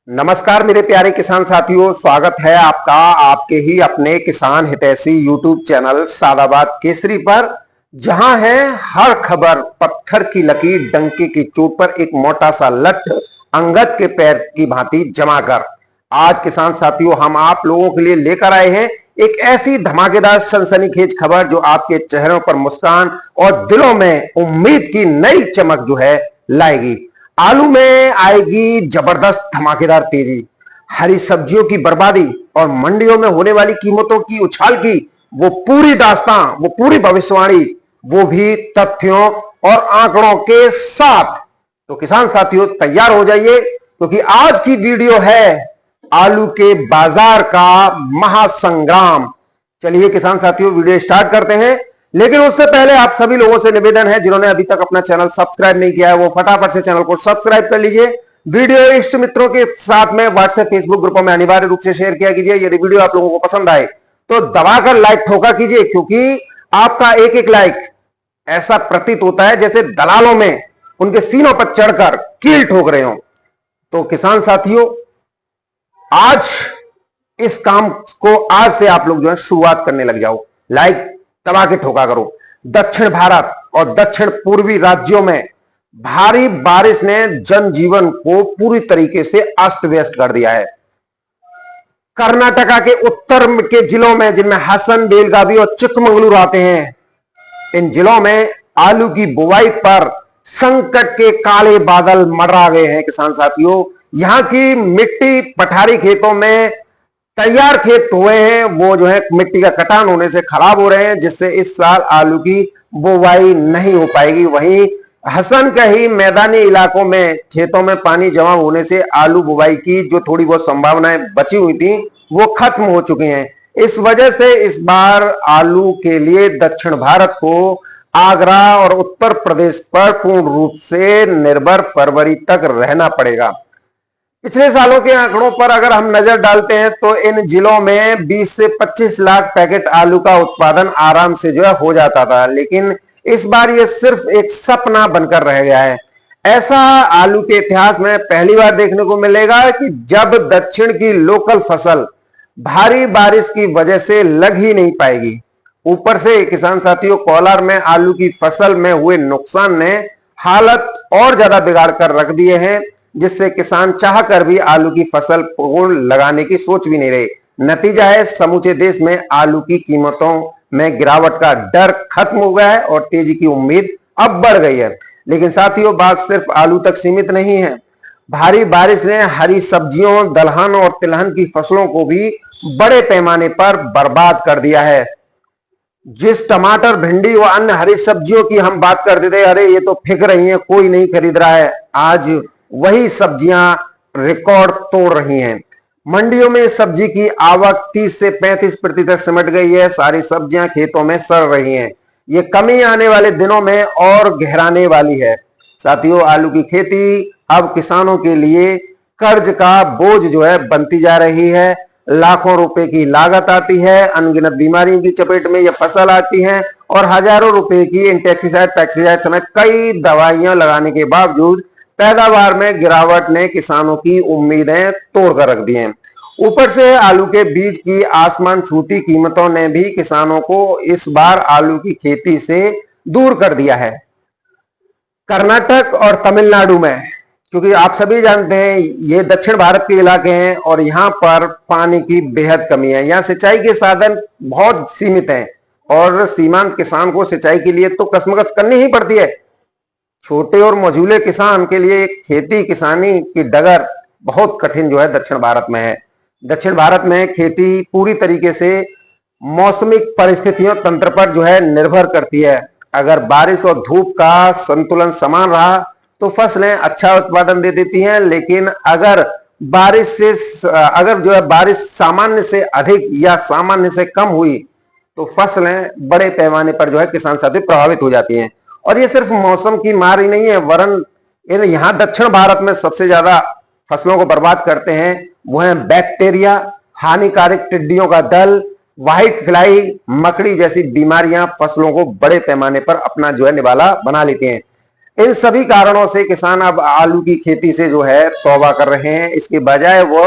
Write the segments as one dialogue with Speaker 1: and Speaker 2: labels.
Speaker 1: नमस्कार मेरे प्यारे किसान साथियों, स्वागत है आपका आपके ही अपने किसान हितैषी यूट्यूब चैनल सादाबाद केसरी पर, जहां है हर खबर पत्थर की लकीर डंके की चोट पर एक मोटा सा लठ अंगद के पैर की भांति जमा कर। आज किसान साथियों हम आप लोगों के लिए लेकर आए हैं एक ऐसी धमाकेदार सनसनीखेज खबर जो आपके चेहरों पर मुस्कान और दिलों में उम्मीद की नई चमक जो है लाएगी। आलू में आएगी जबरदस्त धमाकेदार तेजी, हरी सब्जियों की बर्बादी और मंडियों में होने वाली कीमतों की उछाल की वो पूरी दास्तां, वो पूरी भविष्यवाणी, वो भी तथ्यों और आंकड़ों के साथ। तो किसान साथियों तैयार हो जाइए, क्योंकि आज की वीडियो है आलू के बाजार का महासंग्राम। चलिए किसान साथियों वीडियो स्टार्ट करते हैं, लेकिन उससे पहले आप सभी लोगों से निवेदन है जिन्होंने अभी तक अपना चैनल सब्सक्राइब नहीं किया है वो फटाफट से चैनल को सब्सक्राइब कर लीजिए। वीडियो इष्ट मित्रों के साथ में व्हाट्सएप फेसबुक ग्रुपों में अनिवार्य रूप से शेयर किया कीजिए। यदि वीडियो आप लोगों को पसंद आए तो दबाकर लाइक ठोका कीजिए, क्योंकि आपका एक एक लाइक ऐसा प्रतीत होता है जैसे दलालों में उनके सीनों पर चढ़कर कील ठोक रहे हो। तो किसान साथियों आज इस काम को आज से आप लोग जो है शुरुआत करने लग जाओ, लाइक दबा के ठोका करो। दक्षिण भारत और दक्षिण पूर्वी राज्यों में भारी बारिश ने जनजीवन को पूरी तरीके से अस्त व्यस्त कर दिया है। कर्नाटका के उत्तर के जिलों में, जिनमें हसन, बेलगावी और चिकमंगलुरु आते हैं, इन जिलों में आलू की बुवाई पर संकट के काले बादल मंडरा गए हैं। किसान साथियों यहां की मिट्टी पठारी खेतों में तैयार खेत हुए हैं, वो जो है मिट्टी का कटान होने से खराब हो रहे हैं, जिससे इस साल आलू की बुवाई नहीं हो पाएगी। वहीं हसन के ही मैदानी इलाकों में खेतों में पानी जमा होने से आलू बुवाई की जो थोड़ी बहुत संभावनाएं बची हुई थी वो खत्म हो चुकी हैं। इस वजह से इस बार आलू के लिए दक्षिण भारत को आगरा और उत्तर प्रदेश पर पूर्ण रूप से निर्भर फरवरी तक रहना पड़ेगा। पिछले सालों के आंकड़ों पर अगर हम नजर डालते हैं तो इन जिलों में 20 से 25 लाख पैकेट आलू का उत्पादन आराम से जो है हो जाता था, लेकिन इस बार ये सिर्फ एक सपना बनकर रह गया है। ऐसा आलू के इतिहास में पहली बार देखने को मिलेगा कि जब दक्षिण की लोकल फसल भारी बारिश की वजह से लग ही नहीं पाएगी। ऊपर से किसान साथियों कोलार में आलू की फसल में हुए नुकसान ने हालत और ज्यादा बिगाड़ कर रख दिए हैं, जिससे किसान चाह कर भी आलू की फसल को लगाने की सोच भी नहीं रहे। नतीजा है समूचे देश में आलू की कीमतों में गिरावट का डर खत्म हो गया है और तेजी की उम्मीद अब बढ़ गई है। लेकिन साथियों बात सिर्फ आलू तक सीमित नहीं है। भारी बारिश ने हरी सब्जियों, दलहन और तिलहन की फसलों को भी बड़े पैमाने पर बर्बाद कर दिया है। जिस टमाटर, भिंडी व अन्य हरी सब्जियों की हम बात करते थे, अरे ये तो फिक रही हैं, कोई नहीं खरीद रहा है, आज वही सब्जियां रिकॉर्ड तोड़ रही हैं। मंडियों में सब्जी की आवक 30 से 35% सिमट गई है। सारी सब्जियां खेतों में सड़ रही हैं। ये कमी आने वाले दिनों में और गहराने वाली है। साथियों आलू की खेती अब किसानों के लिए कर्ज का बोझ जो है बनती जा रही है। लाखों रुपए की लागत आती है, अनगिनत बीमारियों की चपेट में यह फसल आती है और हजारों रुपए की इंसेक्टिसाइड, पेस्टिसाइड समेत कई दवाइयां लगाने के बावजूद पैदावार में गिरावट ने किसानों की उम्मीदें तोड़कर रख दी हैं। ऊपर से आलू के बीज की आसमान छूती कीमतों ने भी किसानों को इस बार आलू की खेती से दूर कर दिया है। कर्नाटक और तमिलनाडु में, क्योंकि आप सभी जानते हैं ये दक्षिण भारत के इलाके हैं और यहाँ पर पानी की बेहद कमी है। यहाँ सिंचाई के साधन बहुत सीमित हैं और सीमांत किसान को सिंचाई के लिए तो कसमकस करनी ही पड़ती है। छोटे और मझोले किसान के लिए खेती किसानी की डगर बहुत कठिन जो है दक्षिण भारत में है। दक्षिण भारत में खेती पूरी तरीके से मौसमिक परिस्थितियों तंत्र पर जो है निर्भर करती है। अगर बारिश और धूप का संतुलन समान रहा तो फसलें अच्छा उत्पादन दे देती हैं, लेकिन अगर जो है बारिश सामान्य से अधिक या सामान्य से कम हुई तो फसलें बड़े पैमाने पर जो है किसान साथी प्रभावित हो जाती हैं। और ये सिर्फ मौसम की मार ही नहीं है, वरन यहाँ दक्षिण भारत में सबसे ज्यादा फसलों को बर्बाद करते हैं वो है बैक्टीरिया, हानिकारक टिड्डियों का दल, व्हाइट फ्लाई, मकड़ी जैसी बीमारियां फसलों को बड़े पैमाने पर अपना जो है निवाला बना लेती हैं। इन सभी कारणों से किसान अब आलू की खेती से जो है तौबा कर रहे हैं। इसके बजाय वो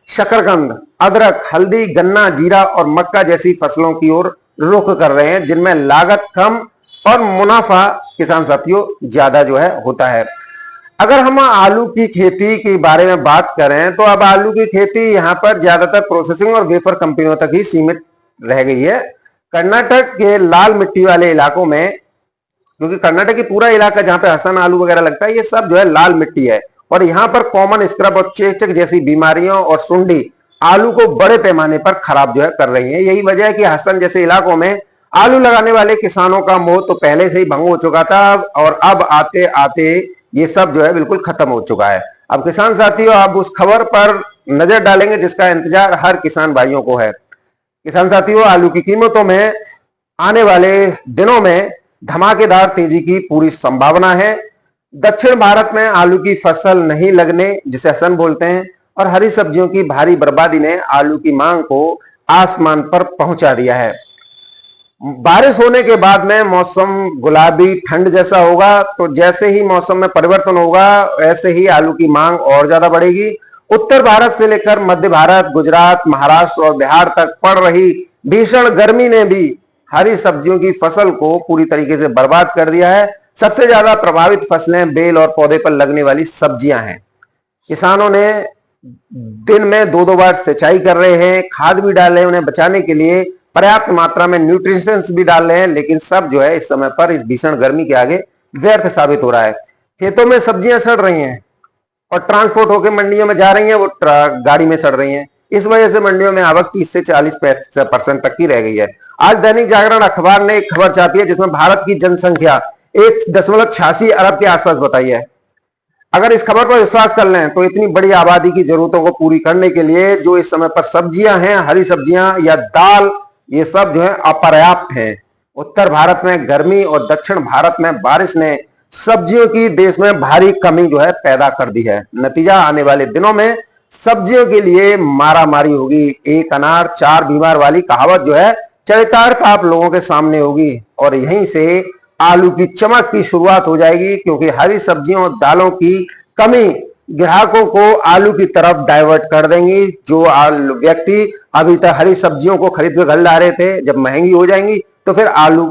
Speaker 1: शकरकंद, अदरक, हल्दी, गन्ना, जीरा और मक्का जैसी फसलों की ओर रुख कर रहे हैं, जिनमें लागत कम और मुनाफा किसान साथियों ज्यादा जो है होता है। अगर हम आलू की खेती के बारे में बात करें तो अब आलू की खेती यहाँ पर ज्यादातर प्रोसेसिंग और वेफर कंपनियों तक ही सीमित रह गई है। कर्नाटक के लाल मिट्टी वाले इलाकों में, क्योंकि कर्नाटक की पूरा इलाका जहां पे हसन आलू वगैरह लगता है, ये सब जो है लाल मिट्टी है और यहाँ पर कॉमन स्क्रब और चेचक जैसी बीमारियों और सुंडी आलू को बड़े पैमाने पर खराब जो है कर रही है। यही वजह है कि हसन जैसे इलाकों में आलू लगाने वाले किसानों का मोह तो पहले से ही भंग हो चुका था और अब आते आते ये सब जो है बिल्कुल खत्म हो चुका है। अब किसान साथियों, अब उस खबर पर नजर डालेंगे जिसका इंतजार हर किसान भाइयों को है। किसान साथियों, आलू की कीमतों में आने वाले दिनों में धमाकेदार तेजी की पूरी संभावना है। दक्षिण भारत में आलू की फसल नहीं लगने, जिसे हसन बोलते हैं, और हरी सब्जियों की भारी बर्बादी ने आलू की मांग को आसमान पर पहुंचा दिया है। बारिश होने के बाद में मौसम गुलाबी ठंड जैसा होगा, तो जैसे ही मौसम में परिवर्तन होगा वैसे ही आलू की मांग और ज्यादा बढ़ेगी। उत्तर भारत से लेकर मध्य भारत, गुजरात, महाराष्ट्र और बिहार तक पड़ रही भीषण गर्मी ने भी हरी सब्जियों की फसल को पूरी तरीके से बर्बाद कर दिया है। सबसे ज्यादा प्रभावित फसलें बेल और पौधे पर लगने वाली सब्जियां हैं। किसानों ने दिन में 2-2 बार सिंचाई कर रहे हैं, खाद भी डाल रहे हैं, उन्हें बचाने के लिए पर्याप्त मात्रा में न्यूट्रिशंस भी डाल रहे हैं, लेकिन सब जो है इस समय पर इस भीषण गर्मी के आगे व्यर्थ साबित हो रहा है। खेतों में सब्जियां सड़ रही हैं और ट्रांसपोर्ट होकर मंडियों में जा रही हैं, वो गाड़ी में सड़ रही हैं। इस वजह से मंडियों में आवक 30 से 40% तक की रह गई है। आज दैनिक जागरण अखबार ने एक खबर छापी है जिसमें भारत की जनसंख्या 1.86 अरब के आसपास बताई है। अगर इस खबर पर विश्वास कर लें तो इतनी बड़ी आबादी की जरूरतों को पूरी करने के लिए जो इस समय पर सब्जियां हैं, हरी सब्जियां या दाल, ये सब जो है अपर्याप्त है। उत्तर भारत में गर्मी और दक्षिण भारत में बारिश ने सब्जियों की देश में भारी कमी जो है पैदा कर दी है। नतीजा, आने वाले दिनों में सब्जियों के लिए मारामारी होगी। एक अनार 4 बीमार वाली कहावत जो है चरितार्थ आप लोगों के सामने होगी और यहीं से आलू की चमक की शुरुआत हो जाएगी, क्योंकि हरी सब्जियों और दालों की कमी ग्राहकों को आलू की तरफ डाइवर्ट कर देंगी। जो व्यक्ति अभी तक हरी सब्जियों को खरीद कर घर ला रहे थे, जब महंगी हो जाएंगी तो फिर आलू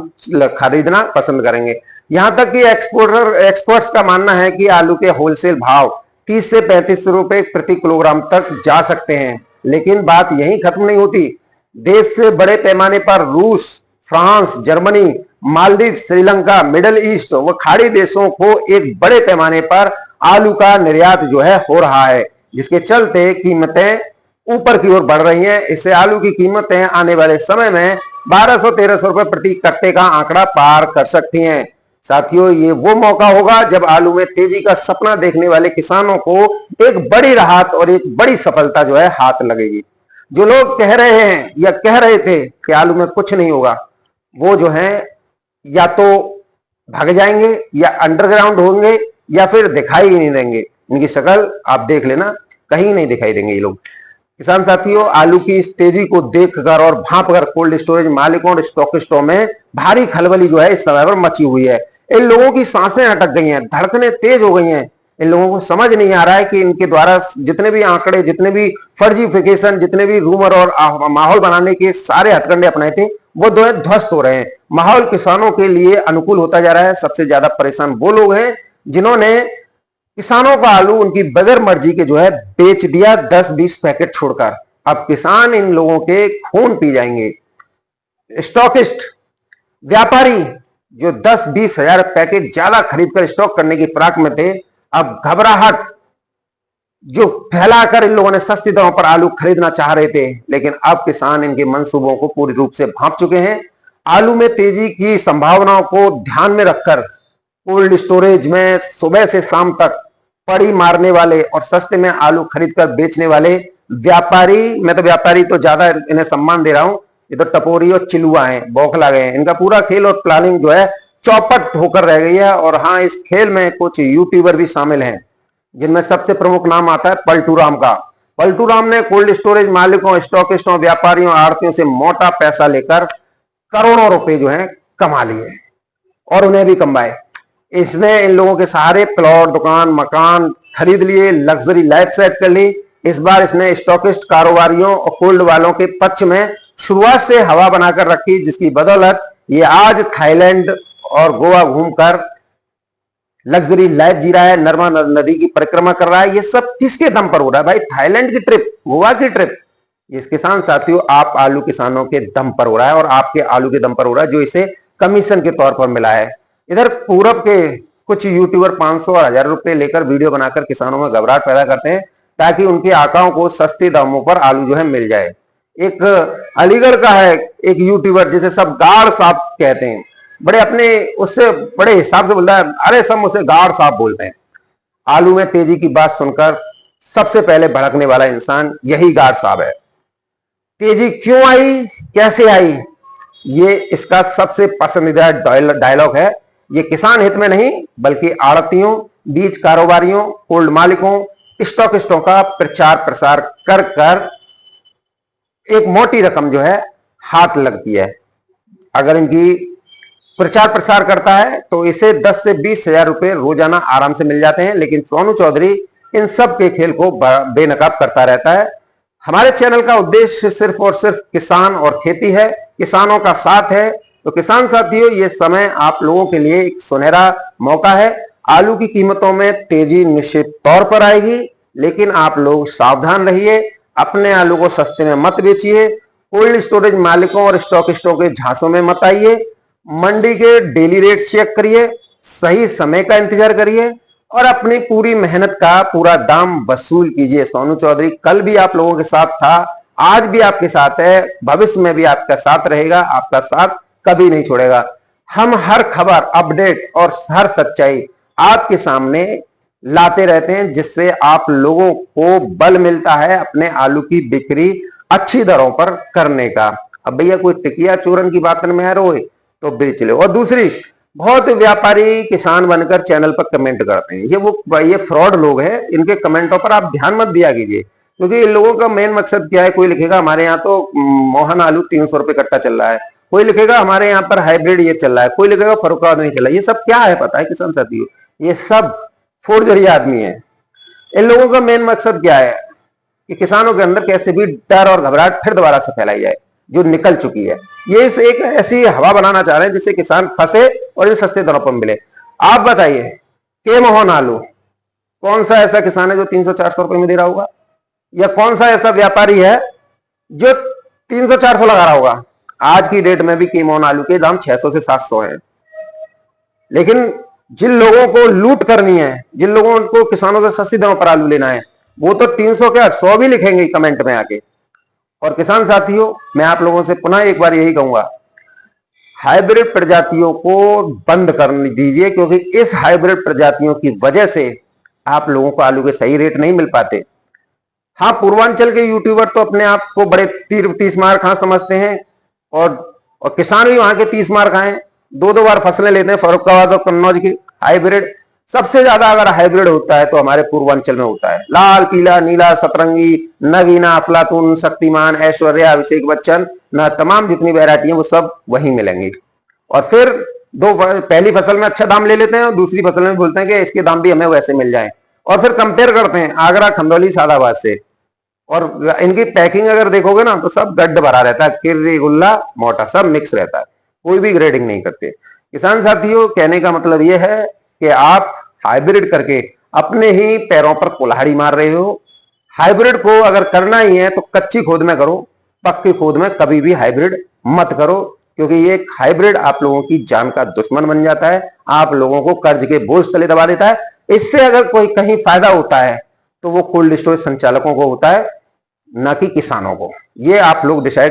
Speaker 1: खरीदना पसंद करेंगे। यहां तक कि एक्सपर्ट्स का मानना है कि आलू के होलसेल भाव 30 से 35 रुपए प्रति किलोग्राम तक जा सकते हैं। लेकिन बात यहीं खत्म नहीं होती। देश से बड़े पैमाने पर रूस, France, Germany, Maldives, Sri Lanka, middle east व खाड़ी देशों को एक बड़े पैमाने पर आलू का निर्यात जो है हो रहा है, जिसके चलते कीमतें ऊपर की ओर बढ़ रही हैं। इससे आलू की कीमतें आने वाले समय में 1200-1300 रुपए प्रति कट्टे का आंकड़ा पार कर सकती हैं। साथियों, ये वो मौका होगा जब आलू में तेजी का सपना देखने वाले किसानों को एक बड़ी राहत और एक बड़ी सफलता जो है हाथ लगेगी। जो लोग कह रहे हैं या कह रहे थे कि आलू में कुछ नहीं होगा, वो जो है या तो भाग जाएंगे या अंडरग्राउंड होंगे या फिर दिखाई ही नहीं देंगे। इनकी शक्ल आप देख लेना, कहीं नहीं दिखाई देंगे ये लोग। किसान साथियों, आलू की इस तेजी को देखकर और भांपकर कोल्ड स्टोरेज मालिकों और स्टॉकिस्टों में भारी खलबली जो है इस समय पर मची हुई है। इन लोगों की सांसें अटक गई हैं, धड़कनें तेज हो गई हैं। इन लोगों को समझ नहीं आ रहा है कि इनके द्वारा जितने भी आंकड़े, जितने भी फर्जीफिकेशन, जितने भी रूमर और माहौल बनाने के सारे हथकंडे अपनाए थे, वो दो ध्वस्त हो रहे हैं। माहौल किसानों के लिए अनुकूल होता जा रहा है। सबसे ज्यादा परेशान वो लोग हैं जिन्होंने किसानों का आलू उनकी बगैर मर्जी के जो है बेच दिया 10-20 पैकेट छोड़कर। अब किसान इन लोगों के खून पी जाएंगे। स्टॉकिस्ट, व्यापारी जो 10-20 हजार पैकेट ज्यादा खरीदकर स्टॉक करने की फिराक में थे, अब घबराहट जो फैलाकर इन लोगों ने सस्ती दरों पर आलू खरीदना चाह रहे थे, लेकिन अब किसान इनके मंसूबों को पूरी रूप से भांप चुके हैं। आलू में तेजी की संभावनाओं को ध्यान में रखकर कोल्ड स्टोरेज में सुबह से शाम तक पड़ी मारने वाले और सस्ते में आलू खरीदकर बेचने वाले व्यापारी, मैं तो व्यापारी तो ज्यादा इन्हें सम्मान दे रहा हूं, ये तो टपोरी और चिलुआ हैं, बौखला गए हैं। इनका पूरा खेल और प्लानिंग जो है चौपट होकर रह गई है। और हाँ, इस खेल में कुछ यूट्यूबर भी शामिल हैं, जिनमें सबसे प्रमुख नाम आता है पलटू राम का। पलटू राम ने कोल्ड स्टोरेज मालिकों, स्टॉकिस्टों, व्यापारियों, आड़तियों से मोटा पैसा लेकर करोड़ों रुपए जो है कमा लिए और उन्हें भी कमाए। इसने इन लोगों के सहारे प्लॉट, दुकान, मकान खरीद लिए, लग्जरी लाइफ सेट कर ली। इस बार इसने स्टॉकिस्ट, कारोबारियों और कोल्ड वालों के पक्ष में शुरुआत से हवा बनाकर रखी, जिसकी बदौलत ये आज थाईलैंड और गोवा घूमकर लग्जरी लाइफ जी रहा है, नर्मदा नदी की परिक्रमा कर रहा है। ये सब किसके दम पर हो रहा है भाई? थाईलैंड की ट्रिप, गोवा की ट्रिप, इस किसान साथियों आप आलू किसानों के दम पर हो रहा है और आपके आलू के दम पर हो रहा है, जो इसे कमीशन के तौर पर मिला है। इधर पूरब के कुछ यूट्यूबर 500 और 1000 रुपए लेकर वीडियो बनाकर किसानों में घबराहट पैदा करते हैं ताकि उनके आकाओं को सस्ते दामों पर आलू जो है मिल जाए। एक अलीगढ़ का है एक यूट्यूबर जिसे सब गाड़ साहब कहते हैं, बड़े अपने उससे बड़े हिसाब से बोलता है, अरे सब मुझसे गाड़ साहब बोलते हैं। आलू में तेजी की बात सुनकर सबसे पहले भड़कने वाला इंसान यही गाड़ साहब है। तेजी क्यों आई, कैसे आई, ये इसका सबसे पसंदीदा डायलॉग है। ये किसान हित में नहीं बल्कि आड़तियों, बीज कारोबारियों, कोल्ड मालिकों, स्टॉकिस्टों का प्रचार प्रसार कर कर एक मोटी रकम जो है हाथ लगती है। अगर इनकी प्रचार प्रसार करता है तो इसे 10 से 20 हजार रुपए रोजाना आराम से मिल जाते हैं। लेकिन सोनू चौधरी इन सब के खेल को बेनकाब करता रहता है। हमारे चैनल का उद्देश्य सिर्फ और सिर्फ किसान और खेती है, किसानों का साथ है। तो किसान साथियों, ये समय आप लोगों के लिए एक सुनहरा मौका है। आलू की कीमतों में तेजी निश्चित तौर पर आएगी, लेकिन आप लोग सावधान रहिए, अपने आलू को सस्ते में मत बेचिए, कोल्ड स्टोरेज मालिकों और स्टॉकिस्टों के झांसों में मत आइए, मंडी के डेली रेट चेक करिए, सही समय का इंतजार करिए और अपनी पूरी मेहनत का पूरा दाम वसूल कीजिए। सोनू चौधरी कल भी आप लोगों के साथ था, आज भी आपके साथ है, भविष्य में भी आपका साथ रहेगा, आपका साथ कभी नहीं छोड़ेगा। हम हर खबर, अपडेट और हर सच्चाई आपके सामने लाते रहते हैं, जिससे आप लोगों को बल मिलता है अपने आलू की बिक्री अच्छी दरों पर करने का। अब भैया कोई टिकिया चूरन की बात में आ रहे तो बेच ले। और दूसरी, बहुत व्यापारी किसान बनकर चैनल पर कमेंट करते हैं, ये फ्रॉड लोग हैं, इनके कमेंटों पर आप ध्यान मत दिया कीजिए, क्योंकि इन लोगों का मेन मकसद क्या है? कोई लिखेगा हमारे यहाँ तो मोहन आलू 300 रुपए कट्टा चल रहा है, कोई लिखेगा हमारे यहाँ पर हाइब्रिड ये चल रहा है, कोई लिखेगा फर्रुखाबाद में चल रहा है। ये सब क्या है पता है किसान साथियों? ये सब फोर्जरी आदमी है। इन लोगों का मेन मकसद क्या है कि किसानों के अंदर कैसे भी डर और घबराहट फिर दोबारा से फैलाई जाए, जो निकल चुकी है। ये इस एक ऐसी हवा बनाना चाह रहे हैं जिससे किसान फंसे और इन सस्ते दरों पर मिले। आप बताइए के मोहन आलू कौन सा ऐसा किसान है जो 300-400 रुपए में दे रहा होगा, या कौन सा ऐसा व्यापारी है जो 300-400 लगा रहा होगा? आज की डेट में भी के मोहन आलू के दाम 600 से 700 है। लेकिन जिन लोगों को लूट करनी है, जिन लोगों को किसानों से सस्ती दरों पर आलू लेना है, वो तो 300 क्या 100 भी लिखेंगे कमेंट में आके। और किसान साथियों, मैं आप लोगों से पुनः एक बार यही कहूंगा, हाइब्रिड प्रजातियों को बंद कर दीजिए, क्योंकि इस हाइब्रिड प्रजातियों की वजह से आप लोगों को आलू के सही रेट नहीं मिल पाते। हाँ, पूर्वांचल के यूट्यूबर तो अपने आप को बड़े 30 मार खा समझते हैं, और किसान भी वहां के 30 मार खाएं, 2-2 बार फसलें लेते हैं फर्रुखाबाद और कन्नौज की हाइब्रिड। सबसे ज्यादा अगर हाइब्रिड होता है तो हमारे पूर्वांचल में होता है, लाल, पीला, नीला, सतरंगी, नगीना, अफलातून, शक्तिमान, ऐश्वर्या, अभिषेक बच्चन, ना तमाम जितनी वैरायटी है वो सब वहीं मिलेंगी। और फिर पहली फसल में अच्छा दाम ले लेते हैं और दूसरी फसल में बोलते हैं कि इसके दाम भी हमें वैसे मिल जाए, और फिर कंपेयर करते हैं आगरा, खंदौली, सादाबाद से। और इनकी पैकिंग अगर देखोगे ना तो सब गड्ढ भरा रहता है, किर्री, गुल्ला, मोटा, सब मिक्स रहता है, कोई भी ग्रेडिंग नहीं करते। किसान साथियों, कहने का मतलब यह है कि आप हाइब्रिड करके अपने ही पैरों पर कुल्हाड़ी मार रहे हो। हाइब्रिड को अगर करना ही है तो कच्ची खोद में करो, पक्की खोद में कभी भी हाइब्रिड मत करो, क्योंकि ये हाइब्रिड आप लोगों की जान का दुश्मन बन जाता है, आप लोगों को कर्ज के बोझ तले दबा देता है। इससे अगर कोई कहीं फायदा होता है तो वो कोल्ड स्टोरेज संचालकों को होता है, ना कि किसानों को। ये आप लोग डिसाइड